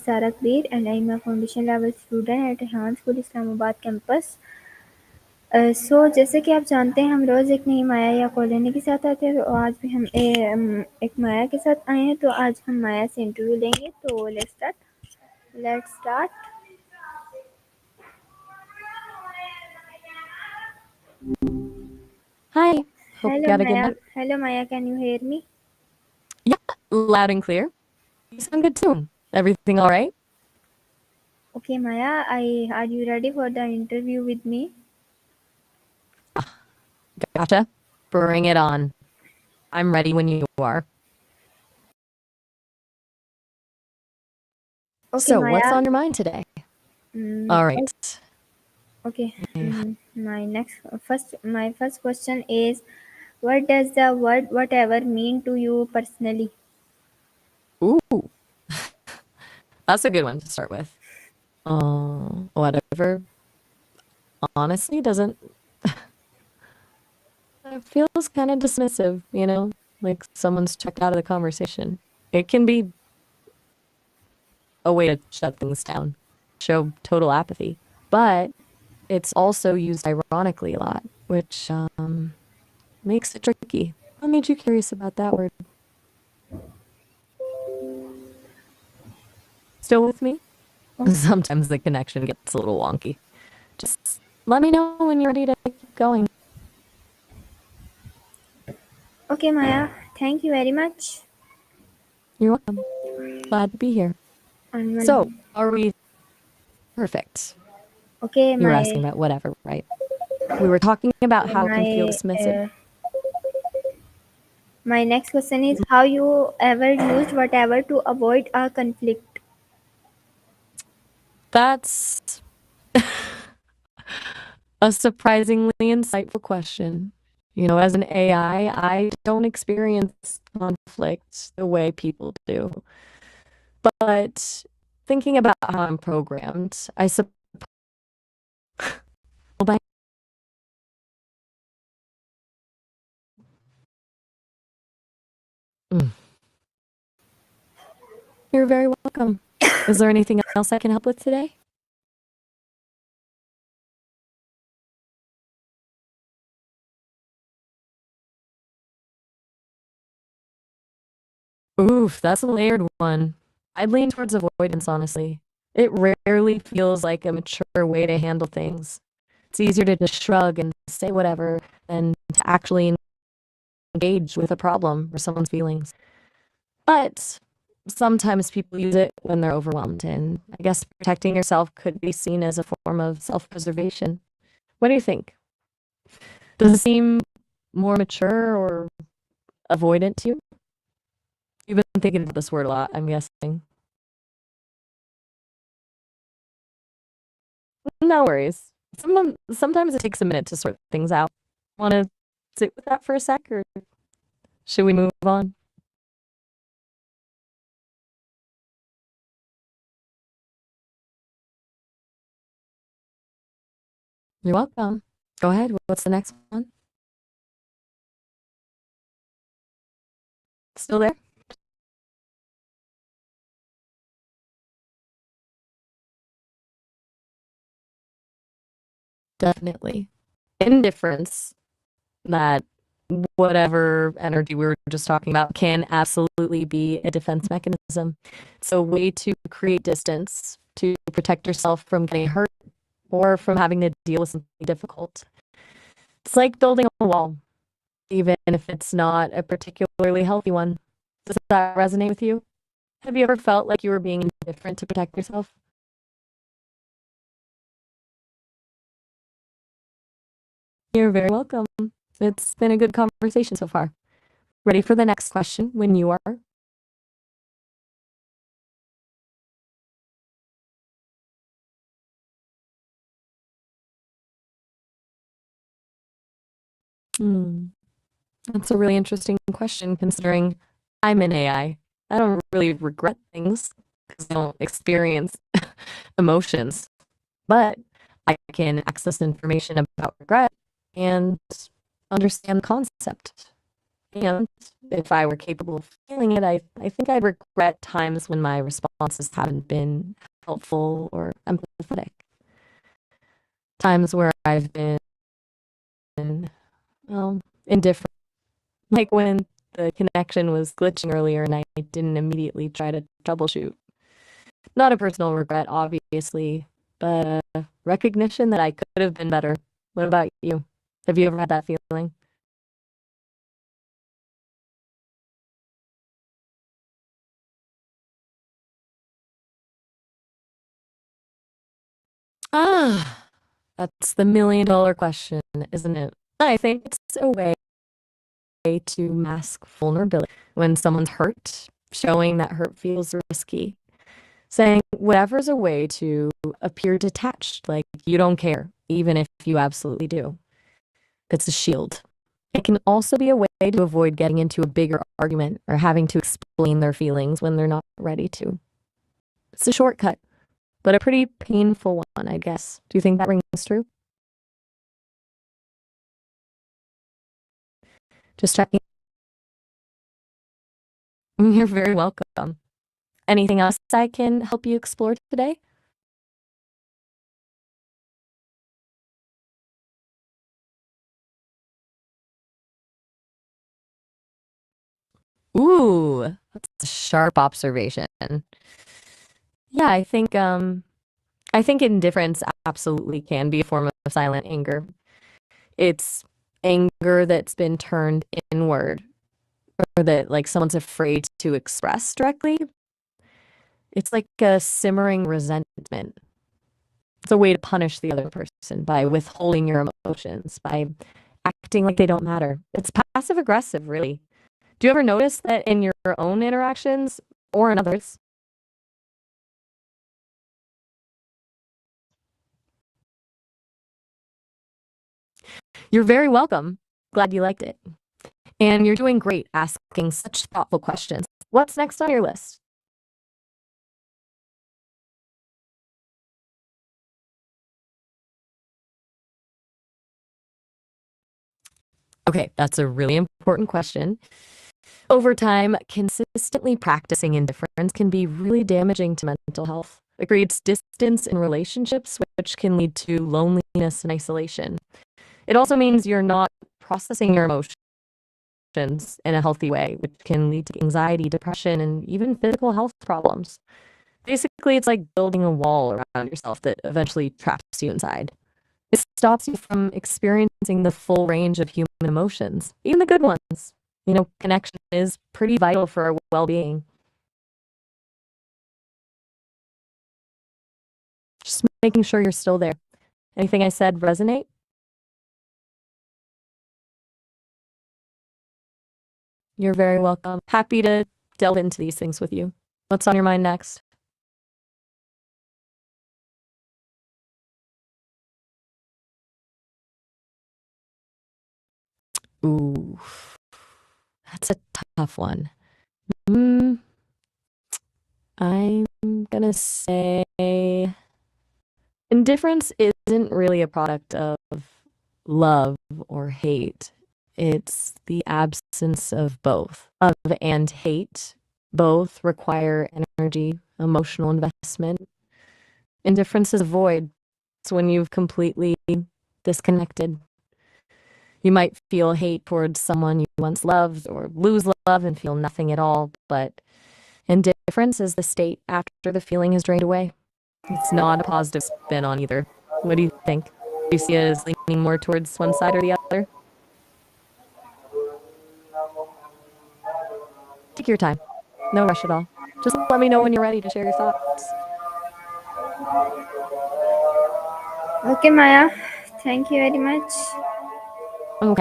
Sara Kabir and I'm a foundation level student at Rehan School Islamabad campus. जैसे कि आप जानते हैं हम रोज़ एक नई माया या कॉलोनी के साथ आते हैं, तो आज भी हम एक माया के साथ आए हैं। तो आज हम माया से इंटरव्यू लेंगे। तो let's start. Hi, hope you had a good night. Hello Maya, can you hear me? Yeah, loud and clear. You sound good too. Everything all right? Okay Maya, are you ready for the interview with me? Gotcha. Bring it on. I'm ready when you are. Okay So, Maya. what's on your mind today? All right. Okay. My first question is, what does the word whatever mean to you personally? Ooh, that's a good one to start with. Whatever. Honestly, doesn't. It feels kind of dismissive, like someone's checked out of the conversation. It can be a way to shut things down, show total apathy. But it's also used ironically a lot, which makes it tricky. What made you curious about that word? Still with me? Sometimes the connection gets a little wonky. Just let me know when you're ready to keep going. Okay, Maya. Thank you very much. You're welcome. Glad to be here. So, are we perfect? Okay, You were asking about whatever, right? We were talking about how it can feel dismissive. My next question is, how you ever used whatever to avoid a conflict? That's a surprisingly insightful question. As an AI, I don't experience conflict the way people do. But thinking about how I'm programmed, I suppose. You're very welcome. Is there anything else I can help with today? Oof, that's a layered one. I'd lean towards avoidance, honestly. It rarely feels like a mature way to handle things. It's easier to just shrug and say whatever than to actually engage with a problem or someone's feelings. But sometimes people use it when they're overwhelmed, and I guess protecting yourself could be seen as a form of self-preservation. What do you think? Does it seem more mature or avoidant to you? You've been thinking about this word a lot, I'm guessing. No worries. Sometimes it takes a minute to sort things out. Want to sit with that for a sec, or should we move on? You're welcome. Go ahead. What's the next one? Still there? Definitely. Indifference, that whatever energy we were just talking about, can absolutely be a defense mechanism. It's a way to create distance, to protect yourself from getting hurt or from having to deal with something difficult. It's like building a wall, even if it's not a particularly healthy one. Does that resonate with you? Have you ever felt like you were being indifferent to protect yourself? You're very welcome. It's been a good conversation so far. Ready for the next question when you are? That's a really interesting question, considering I'm an AI. I don't really regret things because I don't experience emotions, but I can access information about regret and understand the concept. And if I were capable of feeling it, I think I'd regret times when my responses haven't been helpful or empathetic. Times where I've been, indifferent. Like when the connection was glitching earlier and I didn't immediately try to troubleshoot. Not a personal regret, obviously, but a recognition that I could have been better. What about you? Have you ever had that feeling? Ah, that's the $1,000,000 question, isn't it? I think it's a way to mask vulnerability. When someone's hurt, showing that hurt feels risky. Saying whatever's a way to appear detached, like you don't care, even if you absolutely do. It's a shield. It can also be a way to avoid getting into a bigger argument or having to explain their feelings when they're not ready to. It's a shortcut, but a pretty painful one, I guess. Do you think that rings true? Just checking. You're very welcome. Anything else I can help you explore today? Ooh, that's a sharp observation. Yeah, I think indifference absolutely can be a form of silent anger. It's anger that's been turned inward or that like someone's afraid to express directly. It's like a simmering resentment. It's a way to punish the other person by withholding your emotions, by acting like they don't matter. It's passive aggressive, really. Do you ever notice that in your own interactions or in others? You're very welcome. Glad you liked it. And you're doing great asking such thoughtful questions. What's next on your list? Okay, that's a really important question. Over time, consistently practicing indifference can be really damaging to mental health. It creates distance in relationships, which can lead to loneliness and isolation. It also means you're not processing your emotions in a healthy way, which can lead to anxiety, depression, and even physical health problems. Basically, it's like building a wall around yourself that eventually traps you inside. It stops you from experiencing the full range of human emotions, even the good ones. Connection is pretty vital for our well-being. Just making sure you're still there. Anything I said resonate? You're very welcome. Happy to delve into these things with you. What's on your mind next? Ooh, that's a tough one. Mm, I'm gonna say indifference isn't really a product of love or hate. It's the absence of both. Love and hate both require energy, emotional investment. Indifference is a void. It's when you've completely disconnected. You might feel hate towards someone you once loved or lose love and feel nothing at all, but indifference is the state after the feeling has drained away. It's not a positive spin on either. What do you think? Do you see it as leaning more towards one side or the other? Take your time. No rush at all. Just let me know when you're ready to share your thoughts. Okay, Maya. Thank you very much.